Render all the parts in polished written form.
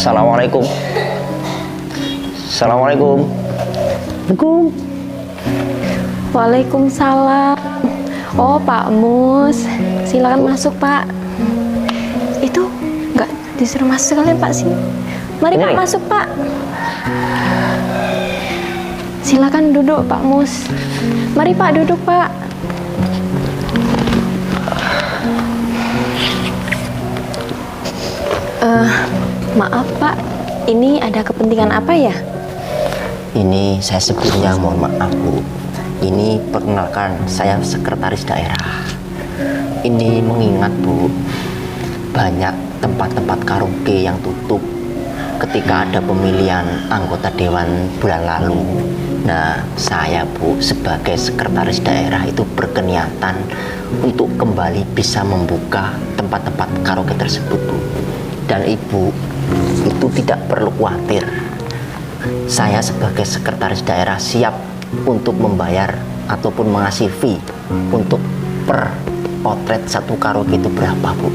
Assalamualaikum. Assalamualaikum. Waalaikumsalam. Oh, Pak Mus, silakan masuk, Pak. Itu nggak disuruh masuk kalian, Pak, sini. Mari Pak masuk, Pak. Silakan duduk, Pak Mus. Mari Pak duduk, Pak. Maaf Pak, ini ada kepentingan apa ya? Ini saya sebelumnya mohon maaf Bu. Ini perkenalkan, saya sekretaris daerah. Ini mengingat Bu, banyak tempat-tempat karaoke yang tutup ketika ada pemilihan anggota dewan bulan lalu. Nah, saya Bu sebagai sekretaris daerah itu berkeniatan untuk kembali bisa membuka tempat-tempat karaoke tersebut Bu. Dan Ibu itu tidak perlu khawatir. Saya sebagai sekretaris daerah siap untuk membayar ataupun mengasih fee untuk per outlet satu karaoke itu berapa Bu?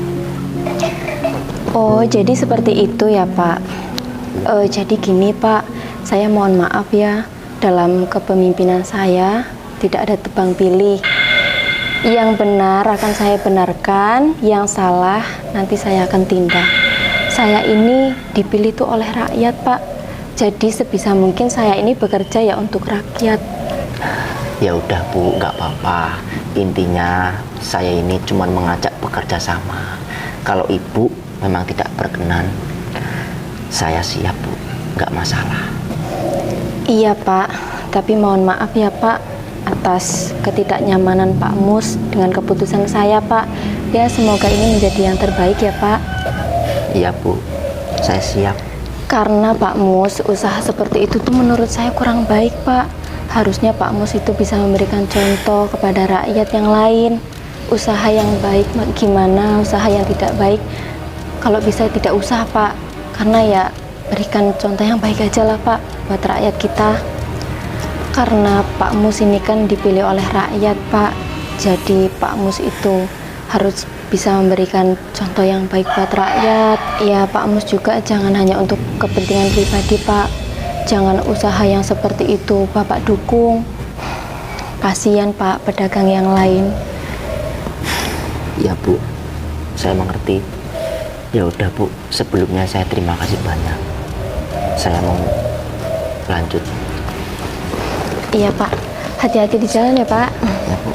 Oh, jadi seperti itu ya Pak. Jadi gini Pak, saya mohon maaf ya, dalam kepemimpinan saya tidak ada tebang pilih. Yang benar akan saya benarkan, yang salah nanti saya akan tindak. Saya ini dipilih tuh oleh rakyat Pak, jadi sebisa mungkin saya ini bekerja ya untuk rakyat. Ya udah Bu, nggak apa-apa. Intinya saya ini cuma mengajak bekerja sama. Kalau Ibu memang tidak berkenan, saya siap Bu, nggak masalah. Iya Pak, tapi mohon maaf ya Pak atas ketidaknyamanan Pak Mus dengan keputusan saya Pak. Ya semoga ini menjadi yang terbaik ya Pak. Iya Bu, saya siap. Karena Pak Mus, usaha seperti itu tuh menurut saya kurang baik Pak. Harusnya Pak Mus itu bisa memberikan contoh kepada rakyat yang lain. Usaha yang baik gimana, usaha yang tidak baik kalau bisa tidak usah Pak. Karena ya berikan contoh yang baik aja lah Pak buat rakyat kita. Karena Pak Mus ini kan dipilih oleh rakyat Pak. Jadi Pak Mus itu harus bisa memberikan contoh yang baik buat rakyat. Ya Pak Mus juga jangan hanya untuk kepentingan pribadi Pak. Jangan usaha yang seperti itu Bapak dukung. Kasihan Pak pedagang yang lain. Iya Bu, saya mengerti. Ya udah Bu, sebelumnya saya terima kasih banyak. Saya mau lanjut. Iya Pak, hati-hati di jalan ya Pak. Ya Bu.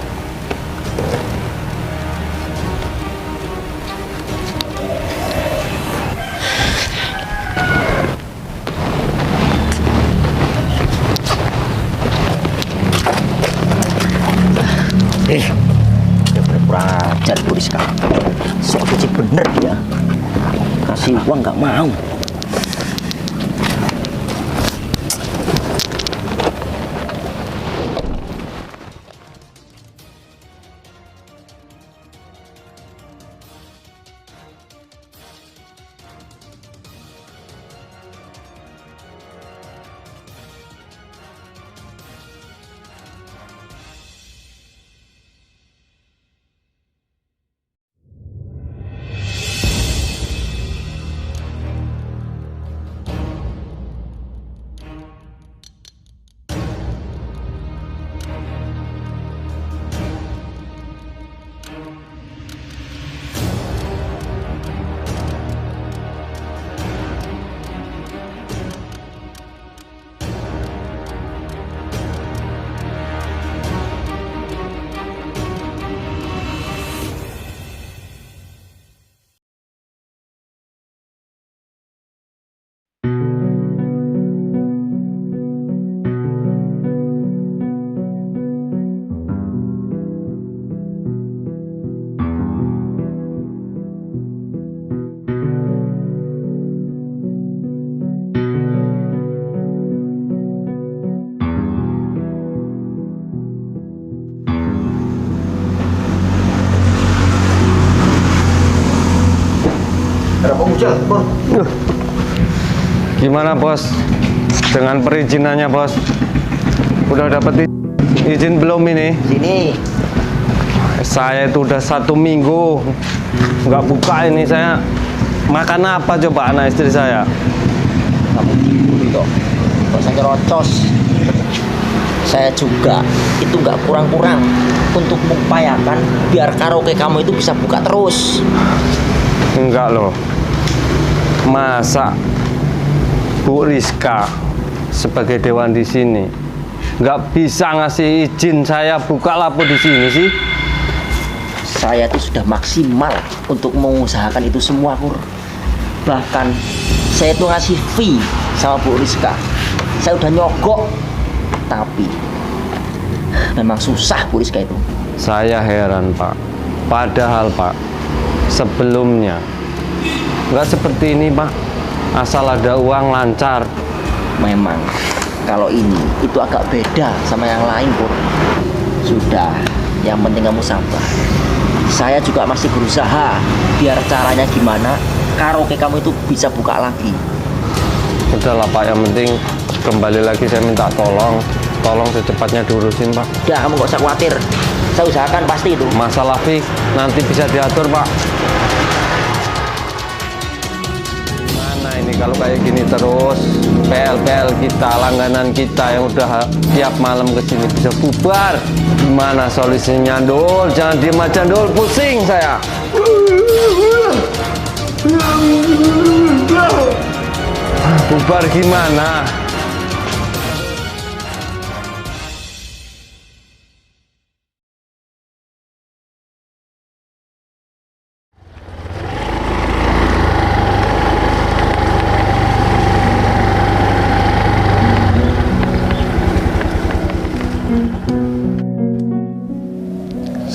Dia pura-pura ajar Bu Rizka. Sok cuci bener dia. Kasih uang nggak mau. Gimana Bos? Dengan perizinannya Bos? Udah dapat izin belum ini? Sini. Saya itu udah 1 minggu nggak buka ini. Saya makan apa coba anak istri saya? Kamu dibully kok saya nyerocos. Saya juga itu nggak kurang-kurang untuk mengupayakan biar karaoke kamu itu bisa buka terus. Enggak loh. Masa Bu Rizka sebagai dewan di sini nggak bisa ngasih izin saya buka lapo di sini sih? Saya tuh sudah maksimal untuk mengusahakan itu semua, Kur. Bahkan saya tuh ngasih fee sama Bu Rizka. Saya udah nyogok, tapi memang susah Bu Rizka itu. Saya heran Pak. Padahal Pak, sebelumnya nggak seperti ini Pak. Asal ada uang lancar. Memang kalau ini itu agak beda sama yang lain, Pur. Sudah, yang penting kamu sabar. Saya juga masih berusaha biar caranya gimana karaoke kamu itu bisa buka lagi. Udahlah Pak, yang penting kembali lagi saya minta tolong secepatnya diurusin Pak. Udah, kamu gak usah khawatir. Saya usahakan pasti itu. Masalah fee nanti bisa diatur Pak. Mana ini kalau kayak gini terus, PL kita, langganan kita yang udah tiap malam kesini bisa bubar. Gimana solusinya Dul? Jangan diem aja Dul, pusing saya. Bubar gimana?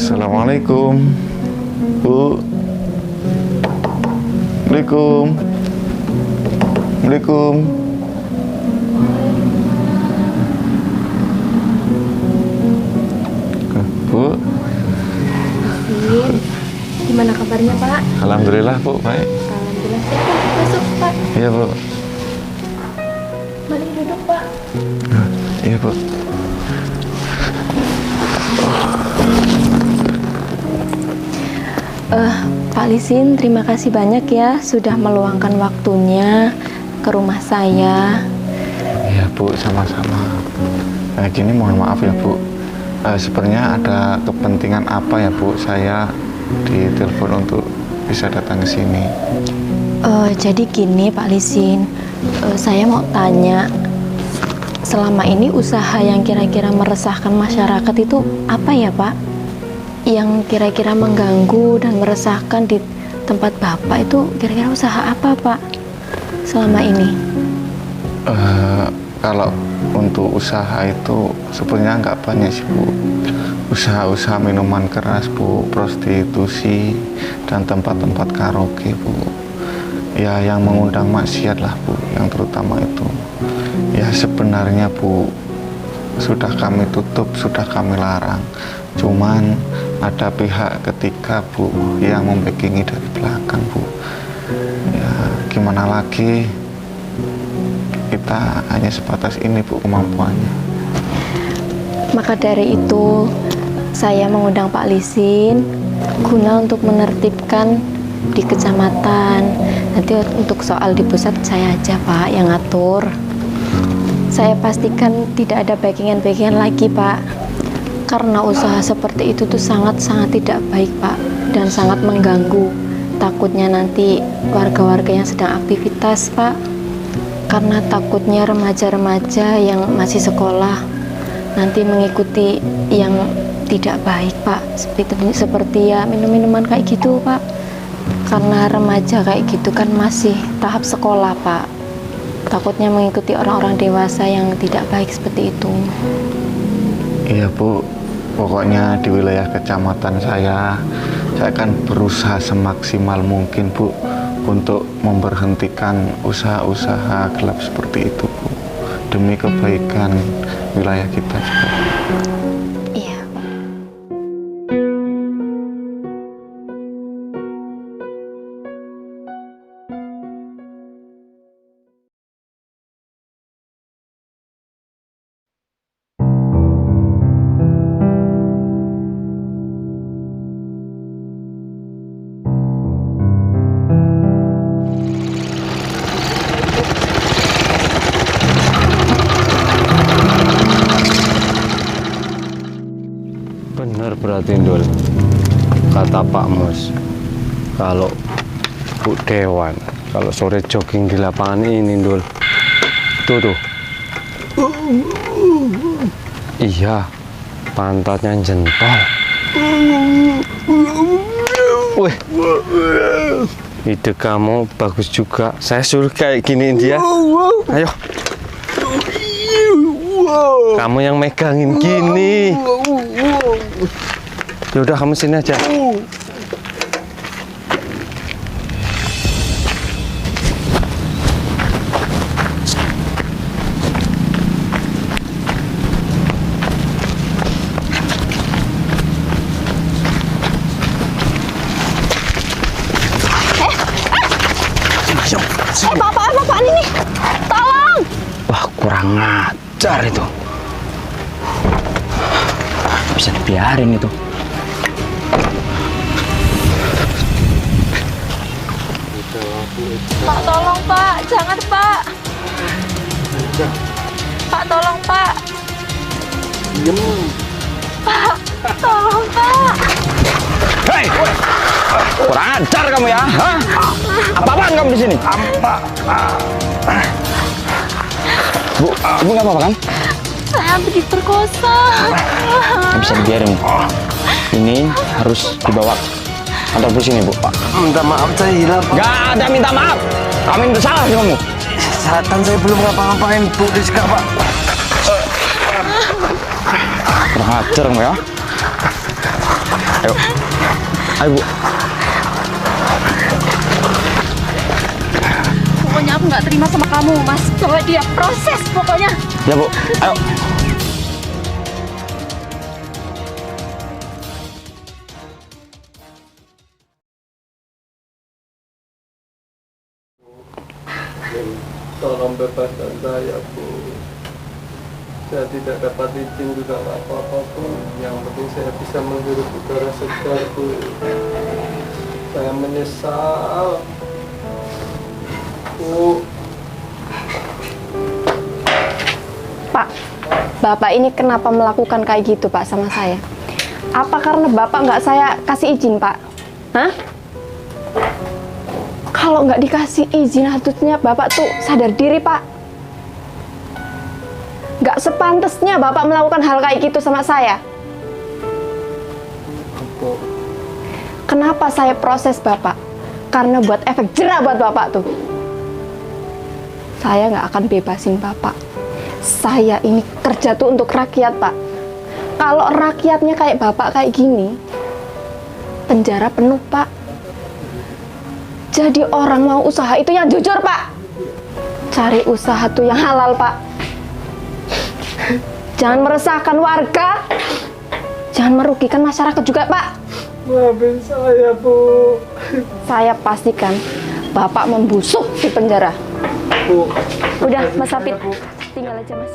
Assalamualaikum, Bu. Assalamualaikum. Assalamualaikum. Bu. Din, gimana kabarnya Pak? Alhamdulillah Bu, baik. Alhamdulillah sehat. Masuk Pak. Iya Bu. Mari duduk Pak. Iya Bu. Pak Lisin, terima kasih banyak ya sudah meluangkan waktunya ke rumah saya. Iya Bu, sama-sama. Gini mohon maaf ya Bu. Sebenarnya ada kepentingan apa ya Bu? Saya ditelepon untuk bisa datang ke sini. Jadi gini Pak Lisin, saya mau tanya, selama ini usaha yang kira-kira meresahkan masyarakat itu apa ya Pak? Yang kira-kira mengganggu dan meresahkan di tempat Bapak itu kira-kira usaha apa Pak selama ini? Kalau untuk usaha itu sebenarnya nggak banyak sih Bu. Usaha-usaha minuman keras Bu, prostitusi, dan tempat-tempat karaoke Bu. Ya yang mengundang maksiat lah Bu, yang terutama itu. Ya sebenarnya Bu, sudah kami tutup, sudah kami larang. Cuman ada pihak ketiga Bu yang membackingi dari belakang Bu. Ya gimana lagi, kita hanya sebatas ini Bu kemampuannya. Maka dari itu saya mengundang Pak Lisin guna untuk menertibkan di kecamatan. Nanti untuk soal di pusat saya aja Pak yang ngatur. Saya pastikan tidak ada backingan-backingan lagi Pak. Karena usaha seperti itu tuh sangat-sangat tidak baik Pak, dan sangat mengganggu. Takutnya nanti warga-warga yang sedang aktivitas Pak, karena takutnya remaja-remaja yang masih sekolah nanti mengikuti yang tidak baik Pak, seperti ya minum-minuman kayak gitu Pak. Karena remaja kayak gitu kan masih tahap sekolah Pak, takutnya mengikuti orang-orang dewasa yang tidak baik seperti itu. Iya Bu, pokoknya di wilayah kecamatan saya akan berusaha semaksimal mungkin Bu untuk memberhentikan usaha-usaha gelap seperti itu Bu, demi kebaikan wilayah kita juga. Iya Pak. salah Tindul. Kata Pak Mus, kalau Bu Dewan, kalau sore jogging di lapangan ini, Dul. Tuh. Iya, pantatnya jentol. Wih, ide kamu bagus juga. Saya suruh kayak giniin dia. Ayo. Kamu yang megangin gini. Yaudah kamu sini aja. Bapak ini, tolong! Wah, kurang ajar itu. Nggak bisa dibiarin itu. Pak, tolong Pak, jangan Pak. Pak, tolong Pak. Pak, tolong Pak. Hei, kurang ajar kamu ya? Hah? Apa-apaan kamu di sini? Bu nggak apa-apa kan? Saya habis diperkosa. Nggak bisa dibiarin. Ini harus dibawa kantor polisi nih, Bu. Minta maaf, saya hilaf. Nggak ada minta maaf. Kamu yang bersalah sih kamu. Kan saya belum ngapa-ngapain, Bu Rizka, Pak. Kurang ajar kamu ya. Ayo Bu. Pokoknya aku nggak terima sama kamu, Mas. Bawa dia proses pokoknya. Ya Bu, ayo. Tolong bebaskan saya, Bu. Saya tidak dapat izin juga nggak apa-apa, Bu. Yang penting saya bisa menghirup udara segar, Bu. Saya menyesal, Bu. Pak, Bapak ini kenapa melakukan kayak gitu Pak sama saya? Apa karena Bapak nggak saya kasih izin Pak? Hah? Kalau nggak dikasih izin harusnya Bapak tuh sadar diri Pak. Nggak sepantasnya Bapak melakukan hal kayak gitu sama saya. Bu, Kenapa saya proses Bapak? Karena buat efek jerah buat Bapak tuh. Saya nggak akan bebasin Bapak. Saya ini kerja tuh untuk rakyat Pak. Kalau rakyatnya kayak Bapak kayak gini, penjara penuh Pak. Jadi orang mau usaha itu yang jujur Pak. Cari usaha tuh yang halal Pak. Jangan meresahkan warga. Jangan merugikan masyarakat juga Pak. maafin saya, Bu. Saya pastikan Bapak membusuk di penjara. Bu, Udah Mas Hafid, tinggal aja Mas.